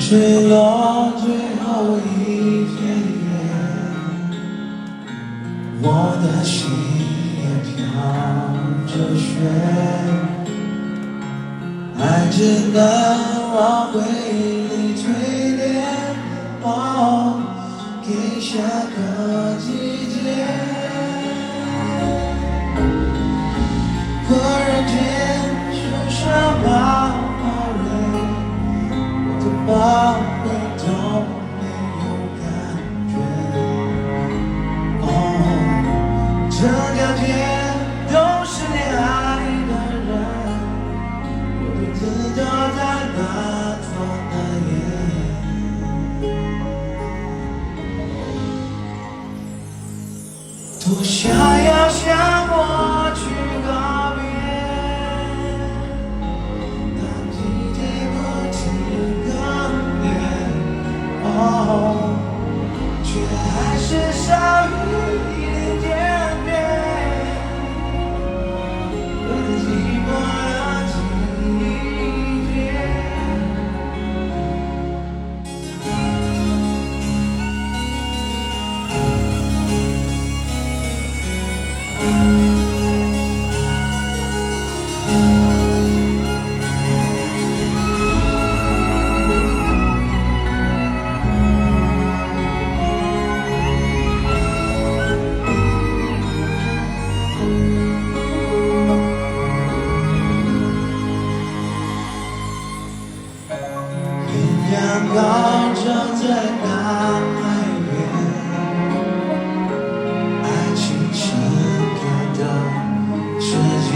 坠落最后一片叶，我的心也飘着雪，爱只能往回忆里堆叠，给下个季节。忽然间树上冒蕊，我的宝贝都没有感觉。这条街都是恋爱的人，我独自躲在那座的夜，多想要向过去告别，但季节不停更迭，却还是少于一点点我的寂寞的季节。艳阳高照在大海边，爱情盛开的世界，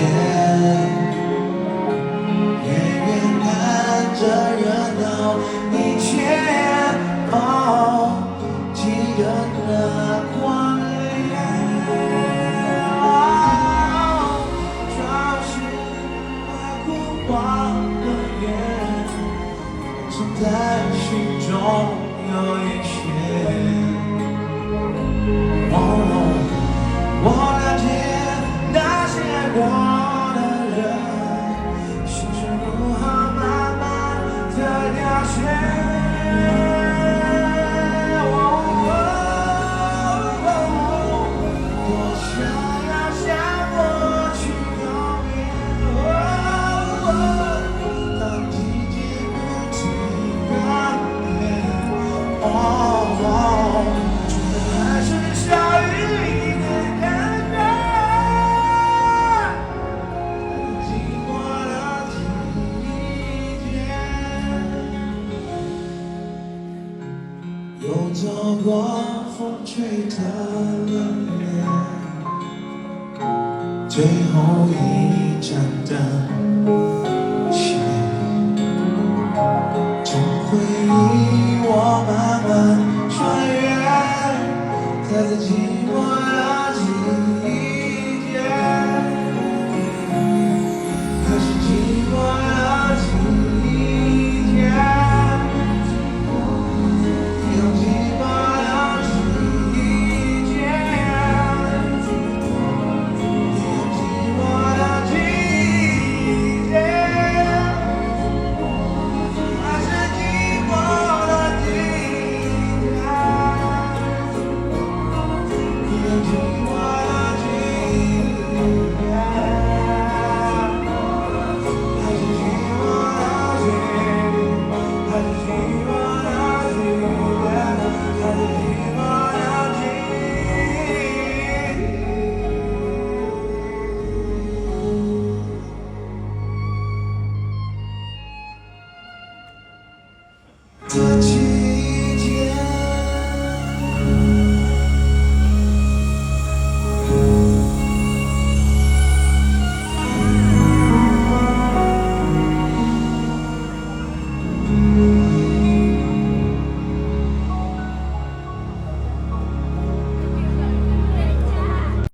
远远看着热闹一切，记得那狂烈，潮湿快枯黄的眼，总在心中有一些。我了解那些爱过的人，心是如何慢慢的凋谢。多想要向过去告别，当季节不停更迭，却还是少于一点感觉。寂寞的季节，又走过风吹的冷冽，最后一盏灯前，从回忆我慢慢穿越，在这寂寞的季节，还是寂寞的季节，用寂寞的季节，用寂寞的季节，还是寂寞的季节，用寂寞的季节，还是寂寞的季节，还是寂寞的季节，还是寂寞的季节。